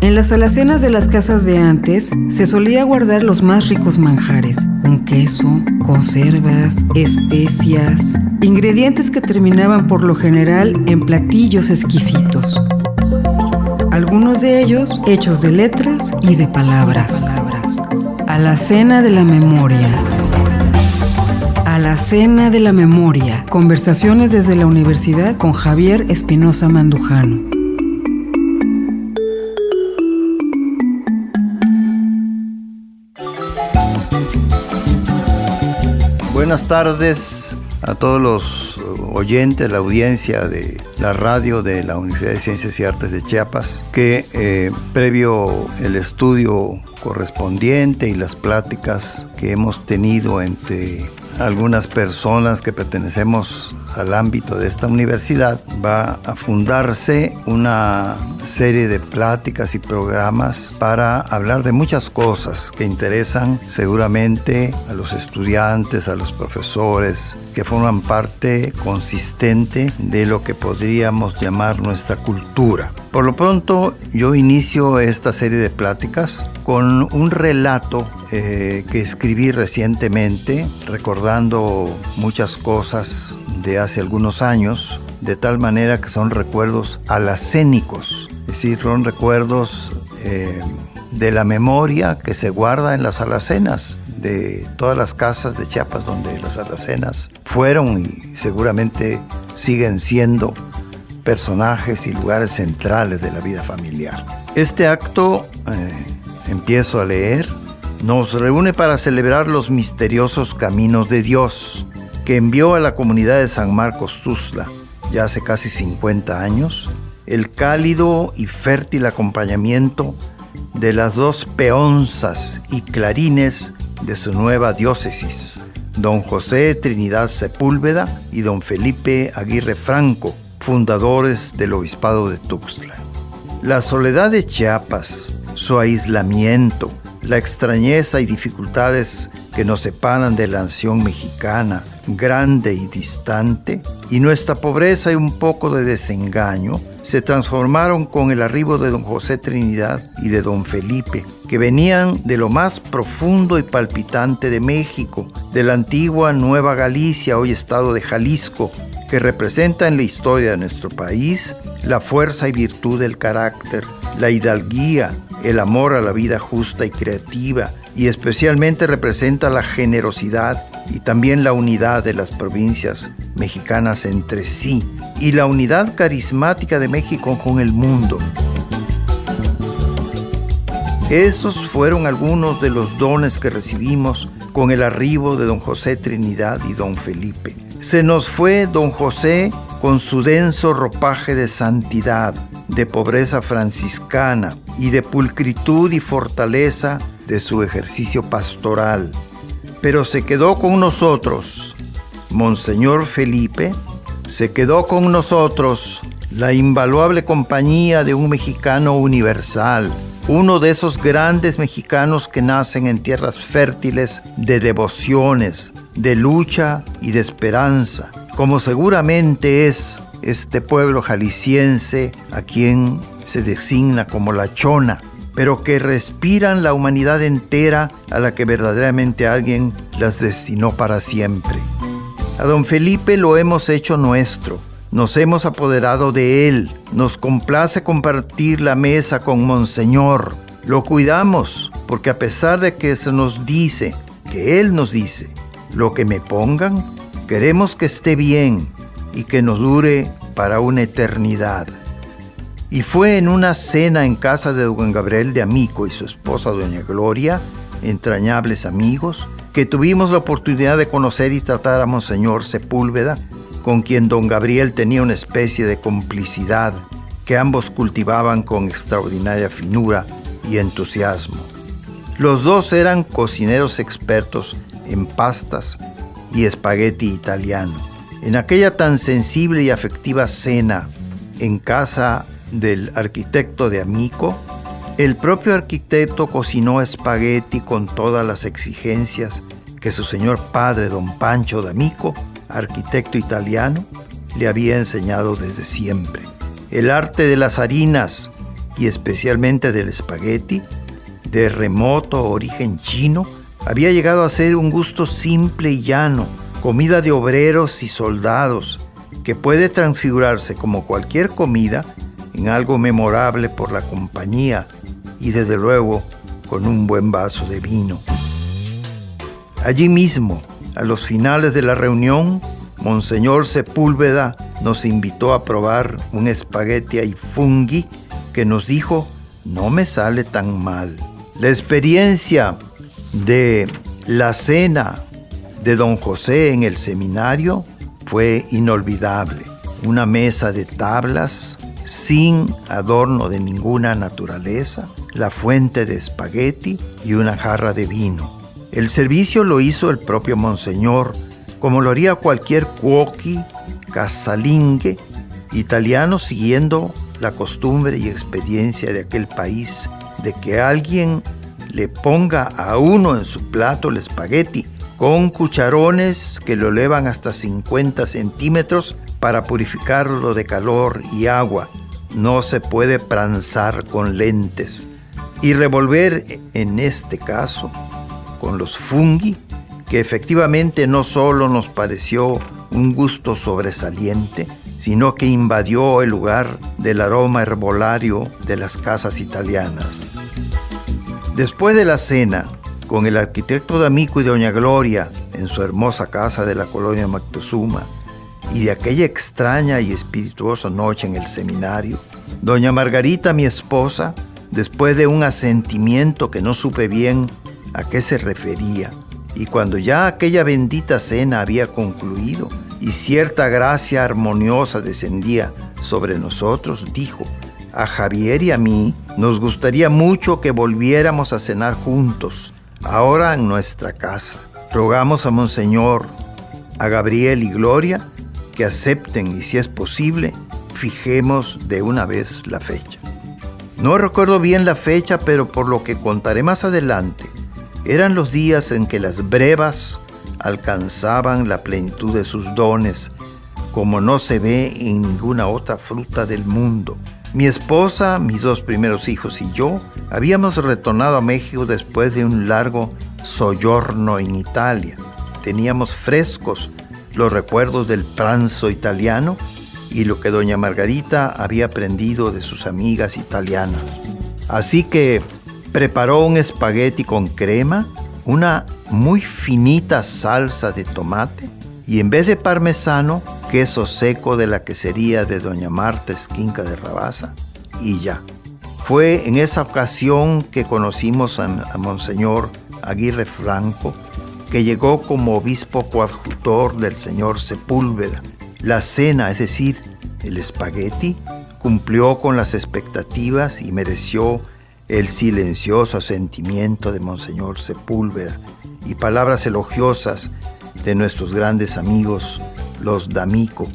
En las alacenas de las casas de antes se solía guardar los más ricos manjares: un queso, conservas, especias, ingredientes que terminaban por lo general en platillos exquisitos. Algunos de ellos hechos de letras y de palabras. Alacena de la memoria. Alacena de la memoria. Conversaciones desde la universidad con Javier Espinosa Mandujano. Buenas tardes a todos los oyentes, la audiencia de la radio de la Universidad de Ciencias y Artes de Chiapas, que previo el estudio correspondiente y las pláticas que hemos tenido entre algunas personas que pertenecemos al ámbito de esta universidad, va a fundarse una serie de pláticas y programas para hablar de muchas cosas que interesan seguramente a los estudiantes, a los profesores, que forman parte consistente de lo que podríamos llamar nuestra cultura. Por lo pronto, yo inicio esta serie de pláticas con un relato que escribí recientemente, recordando muchas cosas de hace algunos años, de tal manera que son recuerdos alacénicos, es decir, son recuerdos de la memoria que se guarda en las alacenas de todas las casas de Chiapas, donde las alacenas fueron y seguramente siguen siendo personajes y lugares centrales de la vida familiar. Este acto, empiezo a leer, nos reúne para celebrar los misteriosos caminos de Dios que envió a la comunidad de San Marcos Tuxtla, ya hace casi 50 años, el cálido y fértil acompañamiento de las dos peonzas y clarines de su nueva diócesis, don José Trinidad Sepúlveda y don Felipe Aguirre Franco, fundadores del obispado de Tuxtla. La soledad de Chiapas, su aislamiento, la extrañeza y dificultades que nos separan de la nación mexicana, grande y distante, y nuestra pobreza y un poco de desengaño, se transformaron con el arribo de don José Trinidad y de don Felipe, que venían de lo más profundo y palpitante de México, de la antigua Nueva Galicia, hoy estado de Jalisco, que representa en la historia de nuestro país la fuerza y virtud del carácter, la hidalguía, el amor a la vida justa y creativa, y especialmente representa la generosidad y también la unidad de las provincias mexicanas entre sí y la unidad carismática de México con el mundo. Esos fueron algunos de los dones que recibimos con el arribo de don José Trinidad y don Felipe. Se nos fue don José con su denso ropaje de santidad, de pobreza franciscana y de pulcritud y fortaleza de su ejercicio pastoral. Pero se quedó con nosotros, Monseñor Felipe, se quedó con nosotros la invaluable compañía de un mexicano universal, uno de esos grandes mexicanos que nacen en tierras fértiles de devociones, de lucha y de esperanza, como seguramente es este pueblo jalisciense a quien se designa como la Chona, pero que respiran la humanidad entera a la que verdaderamente alguien las destinó para siempre. A don Felipe lo hemos hecho nuestro, nos hemos apoderado de él, nos complace compartir la mesa con Monseñor, lo cuidamos, porque a pesar de que se nos dice, que él nos dice, lo que me pongan, queremos que esté bien y que nos dure para una eternidad. Y fue en una cena en casa de don Gabriel de Amico y su esposa doña Gloria, entrañables amigos, que tuvimos la oportunidad de conocer y tratar a Monseñor Sepúlveda, con quien don Gabriel tenía una especie de complicidad que ambos cultivaban con extraordinaria finura y entusiasmo. Los dos eran cocineros expertos en pastas y espagueti italiano. En aquella tan sensible y afectiva cena en casa del arquitecto de Amico, el propio arquitecto cocinó espagueti con todas las exigencias que su señor padre, don Pancho de Amico, arquitecto italiano, le había enseñado desde siempre. El arte de las harinas, y especialmente del espagueti, de remoto origen chino, había llegado a ser un gusto simple y llano, comida de obreros y soldados, que puede transfigurarse como cualquier comida en algo memorable por la compañía y desde luego con un buen vaso de vino. Allí mismo, a los finales de la reunión, Monseñor Sepúlveda nos invitó a probar un espagueti ai funghi que nos dijo, no me sale tan mal. La experiencia de la cena de don José en el seminario fue inolvidable. Una mesa de tablas sin adorno de ninguna naturaleza, la fuente de espagueti y una jarra de vino. El servicio lo hizo el propio Monseñor, como lo haría cualquier cuochi, casalingue italiano, siguiendo la costumbre y experiencia de aquel país de que alguien le ponga a uno en su plato el espagueti con cucharones que lo elevan hasta 50 centímetros para purificarlo de calor y agua. No se puede pranzar con lentes. Y revolver, en este caso, con los funghi, que efectivamente no solo nos pareció un gusto sobresaliente, sino que invadió el lugar del aroma herbolario de las casas italianas. Después de la cena, con el arquitecto D'Amico y doña Gloria en su hermosa casa de la colonia Moctezuma, y de aquella extraña y espirituosa noche en el seminario, doña Margarita, mi esposa, después de un asentimiento que no supe bien a qué se refería, y cuando ya aquella bendita cena había concluido y cierta gracia armoniosa descendía sobre nosotros, dijo, a Javier y a mí nos gustaría mucho que volviéramos a cenar juntos, ahora en nuestra casa. Rogamos a Monseñor, a Gabriel y Gloria, que acepten y si es posible, fijemos de una vez la fecha. No recuerdo bien la fecha, pero por lo que contaré más adelante, eran los días en que las brevas alcanzaban la plenitud de sus dones, como no se ve en ninguna otra fruta del mundo. Mi esposa, mis dos primeros hijos y yo habíamos retornado a México después de un largo soyorno en Italia. Teníamos frescos los recuerdos del pranzo italiano y lo que doña Margarita había aprendido de sus amigas italianas. Así que preparó un espagueti con crema, una muy finita salsa de tomate y en vez de parmesano, queso seco de la quesería de doña Marta Esquinca de Rabasa y ya. Fue en esa ocasión que conocimos a Monseñor Aguirre Franco, que llegó como obispo coadjutor del señor Sepúlveda. La cena, es decir, el espagueti, cumplió con las expectativas y mereció el silencioso asentimiento de Monseñor Sepúlveda y palabras elogiosas de nuestros grandes amigos, los D'Amico.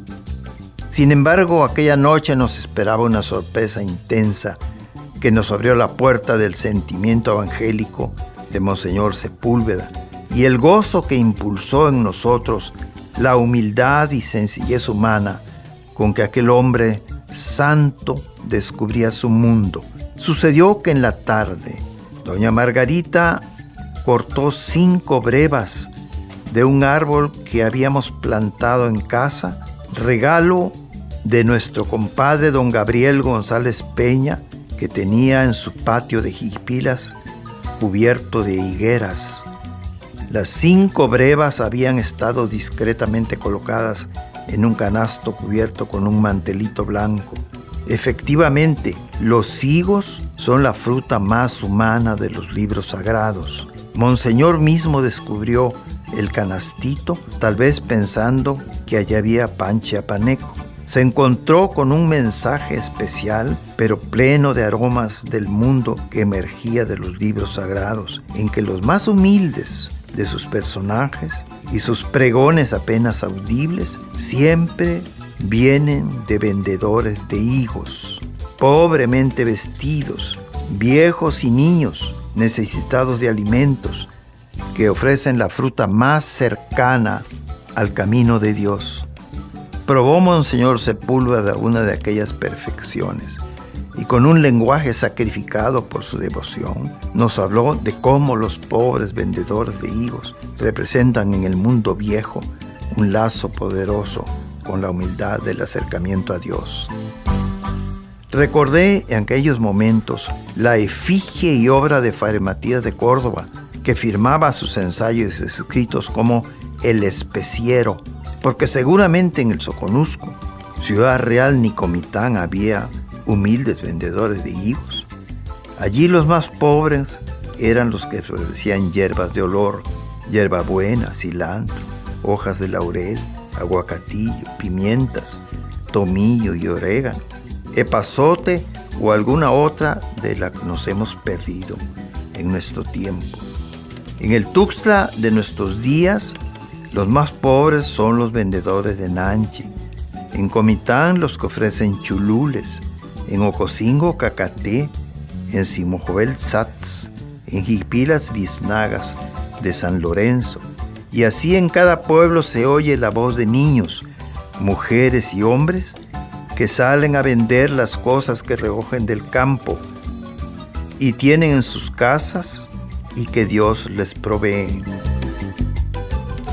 Sin embargo, aquella noche nos esperaba una sorpresa intensa que nos abrió la puerta del sentimiento evangélico de Monseñor Sepúlveda y el gozo que impulsó en nosotros la humildad y sencillez humana con que aquel hombre santo descubría su mundo. Sucedió que en la tarde, doña Margarita cortó 5 brevas de un árbol que habíamos plantado en casa, regalo de nuestro compadre don Gabriel González Peña, que tenía en su patio de Jiquipilas cubierto de higueras. Las 5 brevas habían estado discretamente colocadas en un canasto cubierto con un mantelito blanco. Efectivamente, los higos son la fruta más humana de los libros sagrados. Monseñor mismo descubrió el canastito, tal vez pensando que allá había pan chiapaneco. Se encontró con un mensaje especial, pero pleno de aromas del mundo que emergía de los libros sagrados, en que los más humildes de sus personajes y sus pregones apenas audibles siempre vienen de vendedores de higos, pobremente vestidos, viejos y niños necesitados de alimentos, que ofrecen la fruta más cercana al camino de Dios. Probó Monseñor Sepúlveda una de aquellas perfecciones y con un lenguaje sacrificado por su devoción, nos habló de cómo los pobres vendedores de higos representan en el mundo viejo un lazo poderoso con la humildad del acercamiento a Dios. Recordé en aquellos momentos la efigie y obra de Fray Matías de Córdoba, que firmaba sus ensayos escritos como El Especiero, porque seguramente en el Soconusco, Ciudad Real ni Comitán, había humildes vendedores de higos. Allí los más pobres eran los que ofrecían hierbas de olor, hierbabuena, cilantro, hojas de laurel, aguacatillo, pimientas, tomillo y orégano, epazote o alguna otra de la que nos hemos perdido en nuestro tiempo. En el Tuxtla de nuestros días, los más pobres son los vendedores de nanchi. En Comitán, los que ofrecen chulules. En Ocosingo, cacaté. En Simojovel, sats. En Jipilas, biznagas de San Lorenzo. Y así en cada pueblo se oye la voz de niños, mujeres y hombres que salen a vender las cosas que recogen del campo y tienen en sus casas y que Dios les provee.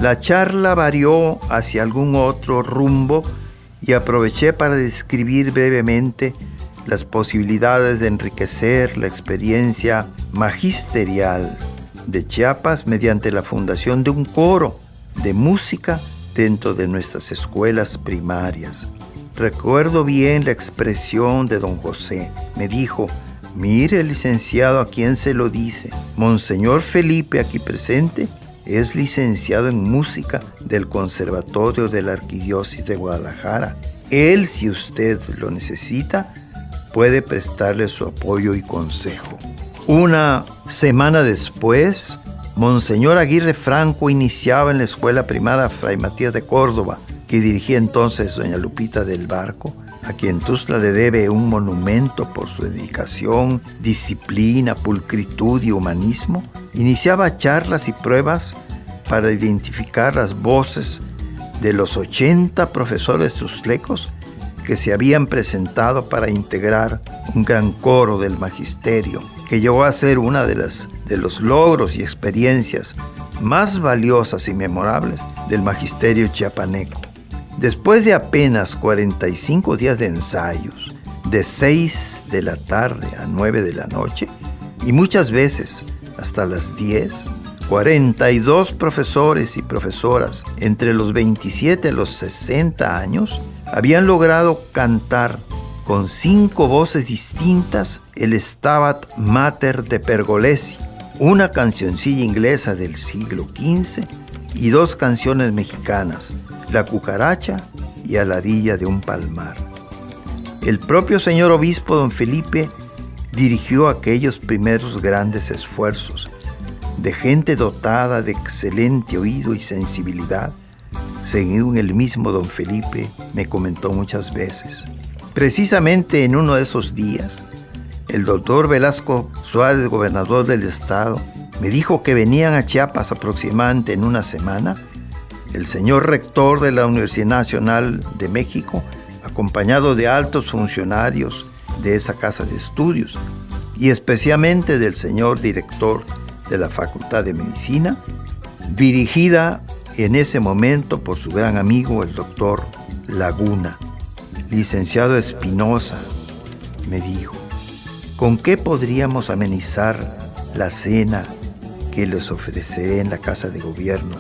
La charla varió hacia algún otro rumbo y aproveché para describir brevemente las posibilidades de enriquecer la experiencia magisterial de Chiapas mediante la fundación de un coro de música dentro de nuestras escuelas primarias. Recuerdo bien la expresión de don José. Me dijo: mire, licenciado, ¿a quién se lo dice? Monseñor Felipe, aquí presente, es licenciado en música del Conservatorio de la Arquidiócesis de Guadalajara. Él, si usted lo necesita, puede prestarle su apoyo y consejo. Una semana después, Monseñor Aguirre Franco iniciaba en la escuela primaria Fray Matías de Córdoba, que dirigía entonces doña Lupita del Barco, a quien Tuxtla le debe un monumento por su dedicación, disciplina, pulcritud y humanismo. Iniciaba charlas y pruebas para identificar las voces de los 80 profesores tuxtlecos que se habían presentado para integrar un gran coro del magisterio, que llegó a ser una de los logros y experiencias más valiosas y memorables del magisterio chiapaneco. Después de apenas 45 días de ensayos, de 6 de la tarde a 9 de la noche, y muchas veces hasta las 10, 42 profesores y profesoras entre los 27 y los 60 años habían logrado cantar con 5 voces distintas el Stabat Mater de Pergolesi, una cancioncilla inglesa del siglo XV y 2 canciones mexicanas, La Cucaracha y A la orilla de un palmar. El propio señor obispo don Felipe dirigió aquellos primeros grandes esfuerzos de gente dotada de excelente oído y sensibilidad, según el mismo don Felipe me comentó muchas veces. Precisamente en uno de esos días, el doctor Velasco Suárez, gobernador del estado, me dijo que venían a Chiapas aproximadamente en una semana el señor rector de la Universidad Nacional de México, acompañado de altos funcionarios de esa casa de estudios, y especialmente del señor director de la Facultad de Medicina, dirigida en ese momento por su gran amigo el doctor Laguna. Licenciado Espinosa, me dijo, ¿con qué podríamos amenizar la cena que les ofreceré en la Casa de Gobierno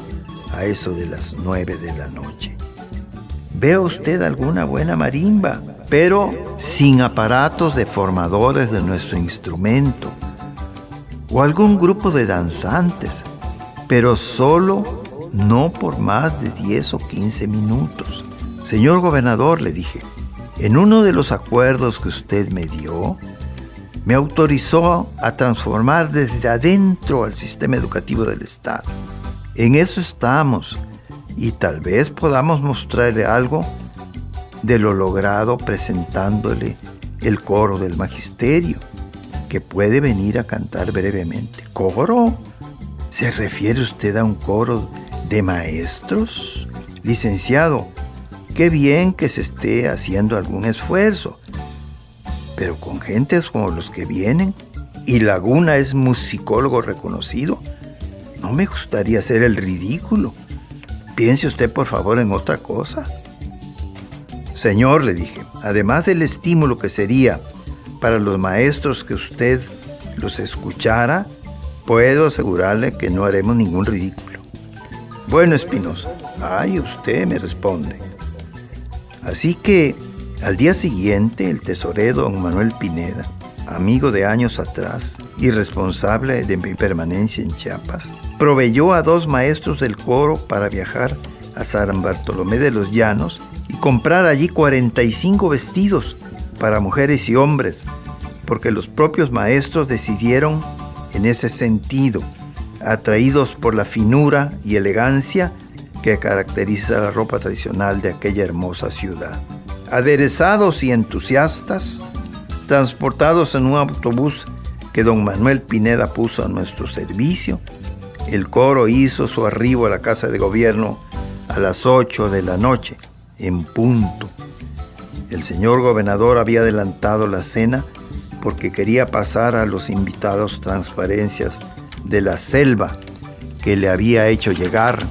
a eso de las 9 de la noche? ¿Ve usted alguna buena marimba, pero sin aparatos deformadores de nuestro instrumento? ¿O algún grupo de danzantes, pero solo no por más de 10 o 15 minutos? Señor gobernador, le dije, en uno de los acuerdos que usted me dio, me autorizó a transformar desde adentro al sistema educativo del Estado. En eso estamos, y tal vez podamos mostrarle algo de lo logrado presentándole el coro del magisterio, que puede venir a cantar brevemente. ¿Coro? ¿Se refiere usted a un coro de maestros? Licenciado, qué bien que se esté haciendo algún esfuerzo, pero con gentes como los que vienen, y Laguna es musicólogo reconocido, no me gustaría hacer el ridículo. Piense usted, por favor, en otra cosa. Señor, le dije, además del estímulo que sería para los maestros que usted los escuchara, puedo asegurarle que no haremos ningún ridículo. Bueno, Espinosa, ay, usted me responde. Así que al día siguiente, el tesorero don Manuel Pineda, amigo de años atrás y responsable de mi permanencia en Chiapas, proveyó a 2 maestros del coro para viajar a San Bartolomé de los Llanos y comprar allí 45 vestidos para mujeres y hombres, porque los propios maestros decidieron en ese sentido, atraídos por la finura y elegancia que caracteriza la ropa tradicional de aquella hermosa ciudad. Aderezados y entusiastas, transportados en un autobús que don Manuel Pineda puso a nuestro servicio, el coro hizo su arribo a la Casa de Gobierno a las 8 de la noche, en punto. El señor gobernador había adelantado la cena porque quería pasar a los invitados transparencias de la selva que le había hecho llegar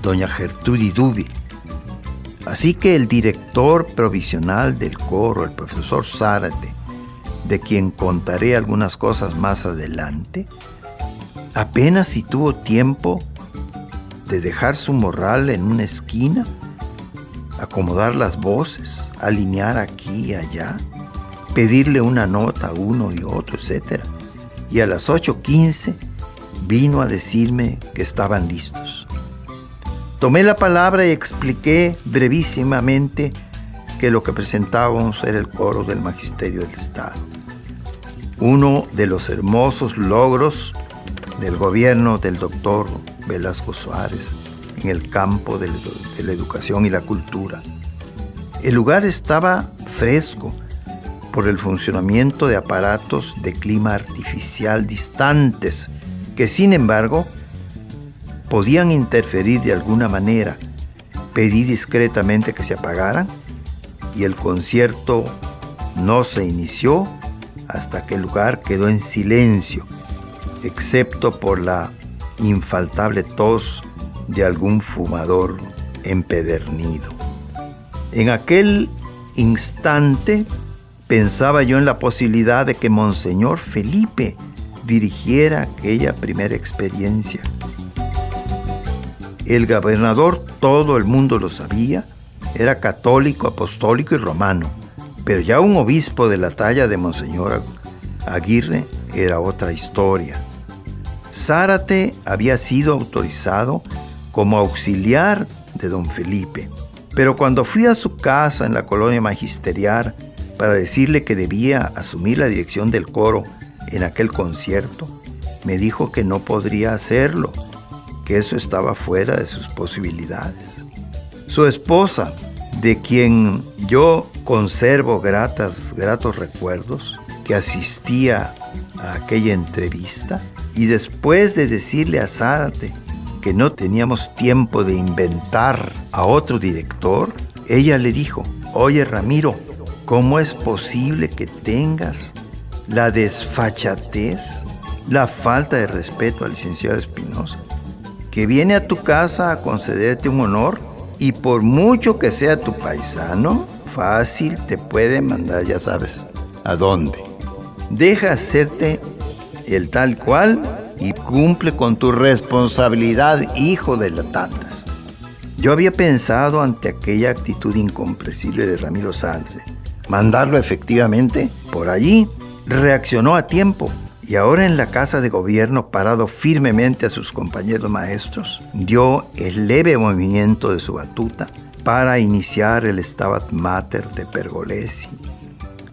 doña Gertrudis Duby. Así que el director provisional del coro, el profesor Zárate, de quien contaré algunas cosas más adelante, apenas si tuvo tiempo de dejar su morral en una esquina, acomodar las voces, alinear aquí y allá, pedirle una nota a uno y otro, etc. Y a las 8:15 vino a decirme que estaban listos. Tomé la palabra y expliqué brevísimamente que lo que presentábamos era el coro del Magisterio del Estado, uno de los hermosos logros del gobierno del doctor Velasco Suárez en el campo de la educación y la cultura. El lugar estaba fresco por el funcionamiento de aparatos de clima artificial distantes que, sin embargo, podían interferir de alguna manera. Pedí discretamente que se apagaran y el concierto no se inició hasta que el lugar quedó en silencio, excepto por la infaltable tos de algún fumador empedernido. En aquel instante pensaba yo en la posibilidad de que Monseñor Felipe dirigiera aquella primera experiencia. El gobernador, todo el mundo lo sabía, era católico, apostólico y romano, pero ya un obispo de la talla de Monseñor Aguirre era otra historia. Zárate había sido autorizado como auxiliar de don Felipe, pero cuando fui a su casa en la colonia magisterial para decirle que debía asumir la dirección del coro en aquel concierto, me dijo que no podría hacerlo, que eso estaba fuera de sus posibilidades. Su esposa, de quien yo conservo gratos recuerdos, que asistía a aquella entrevista, y después de decirle a Zárate que no teníamos tiempo de inventar a otro director, ella le dijo: oye, Ramiro, ¿cómo es posible que tengas la desfachatez, la falta de respeto al licenciado Espinosa, que viene a tu casa a concederte un honor y por mucho que sea tu paisano, fácil te puede mandar, ya sabes, ¿a dónde? Deja hacerte el tal cual y cumple con tu responsabilidad, hijo de las tantas. Yo había pensado ante aquella actitud incomprensible de Ramiro Zárate mandarlo efectivamente por allí. Reaccionó a tiempo y ahora en la Casa de Gobierno, parado firmemente a sus compañeros maestros, dio el leve movimiento de su batuta para iniciar el Stabat Mater de Pergolesi,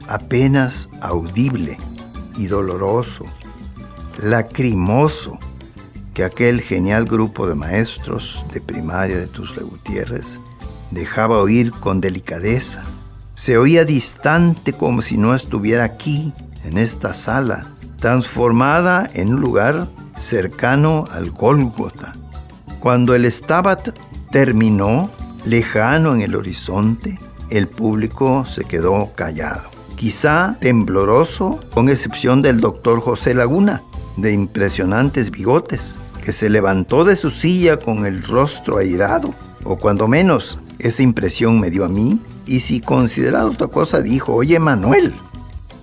apenas audible y doloroso, lacrimoso, que aquel genial grupo de maestros de primaria de Tuxtla Gutiérrez dejaba oír con delicadeza. Se oía distante, como si no estuviera aquí, en esta sala, transformada en un lugar cercano al Gólgota. Cuando el Stabat terminó, lejano en el horizonte, el público se quedó callado. quizá tembloroso, con excepción del doctor José Laguna, de impresionantes bigotes, que se levantó de su silla con el rostro airado, o cuando menos esa impresión me dio a mí, y si considerado otra cosa dijo: oye Manuel,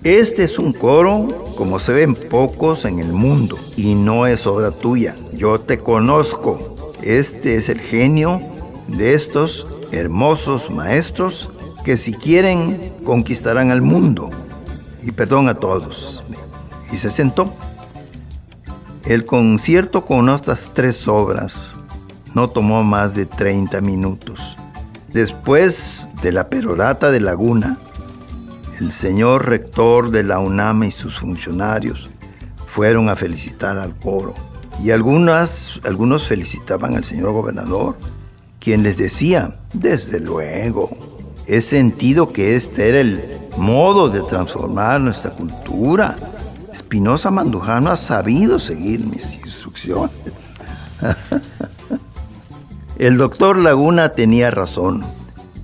este es un coro como se ven pocos en el mundo, y no es obra tuya, yo te conozco, este es el genio de estos hermosos maestros que si quieren conquistarán al mundo, y perdón a todos. Y se sentó. El concierto con otras 3 obras no tomó más de 30 minutos. Después de la perorata de Laguna, el señor rector de la UNAM y sus funcionarios fueron a felicitar al coro. Y algunos felicitaban al señor gobernador, quien les decía: desde luego, he sentido que este era el modo de transformar nuestra cultura. Espinosa Mandujano ha sabido seguir mis instrucciones. El doctor Laguna tenía razón.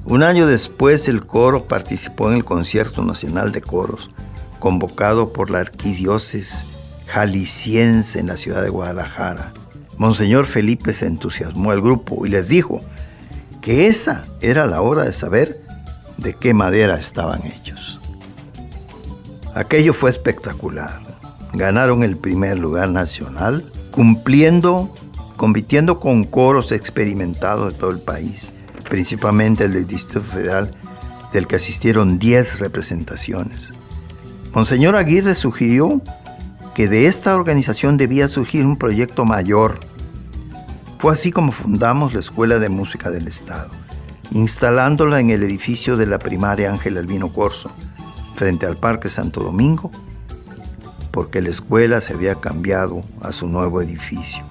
Un año después, el coro participó en el Concierto Nacional de Coros, convocado por la arquidiócesis jalisciense en la ciudad de Guadalajara. Monseñor Felipe se entusiasmó al grupo y les dijo que esa era la hora de saber de qué madera estaban hechos. Aquello fue espectacular. Ganaron el primer lugar nacional, compitiendo con coros experimentados de todo el país, principalmente el del Distrito Federal, del que asistieron 10 representaciones. Monseñor Aguirre sugirió que de esta organización debía surgir un proyecto mayor. Fue así como fundamos la Escuela de Música del Estado, instalándola en el edificio de la primaria Ángel Albino Corzo, frente al Parque Santo Domingo, porque la escuela se había cambiado a su nuevo edificio.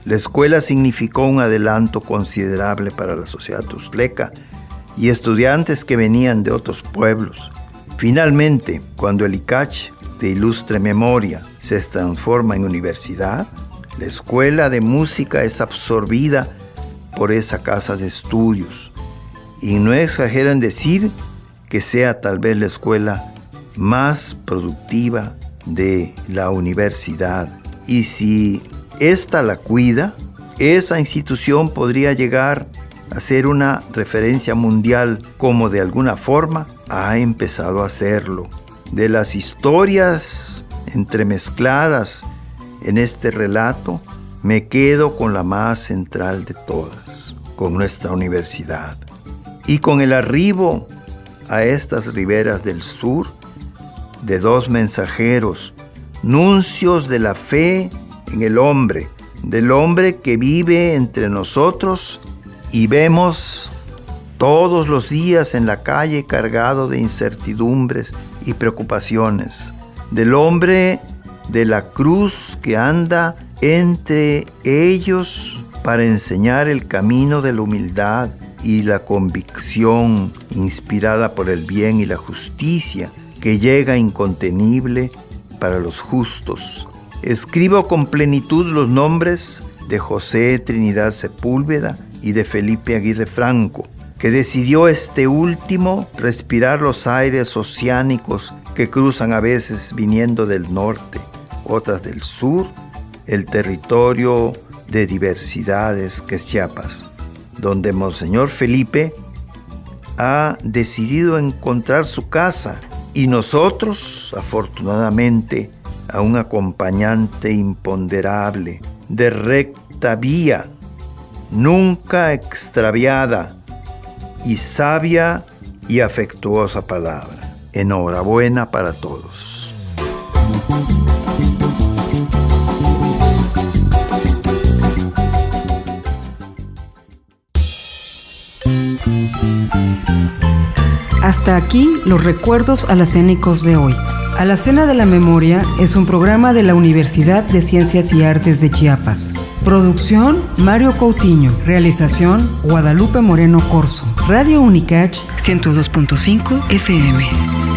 La escuela significó un adelanto considerable para la sociedad tuzleca y estudiantes que venían de otros pueblos. Finalmente, cuando el ICACH, de ilustre memoria, se transforma en universidad, la escuela de música es absorbida por esa casa de estudios. Y no exagero en decir que sea tal vez la escuela más productiva de la universidad. Y si esta la cuida, esa institución podría llegar a ser una referencia mundial, como de alguna forma ha empezado a hacerlo. De las historias entremezcladas en este relato, me quedo con la más central de todas, con nuestra universidad. Y con el arribo a estas riberas del sur de 2 mensajeros, nuncios de la fe en el hombre, del hombre que vive entre nosotros y vemos todos los días en la calle cargado de incertidumbres y preocupaciones, del hombre de la cruz que anda entre ellos para enseñar el camino de la humildad y la convicción inspirada por el bien y la justicia que llega incontenible para los justos. Escribo con plenitud los nombres de José Trinidad Sepúlveda y de Felipe Aguirre Franco, que decidió este último respirar los aires oceánicos que cruzan a veces viniendo del norte, otras del sur, el territorio de diversidades que es Chiapas, donde Monseñor Felipe ha decidido encontrar su casa y nosotros, afortunadamente, a un acompañante imponderable, de recta vía, nunca extraviada, y sabia y afectuosa palabra. Enhorabuena para todos. Hasta aquí los recuerdos alacénicos de hoy. Alacena de la Memoria es un programa de la Universidad de Ciencias y Artes de Chiapas. Producción, Mario Coutinho. Realización, Guadalupe Moreno Corzo. Radio UNICACH 102.5 FM.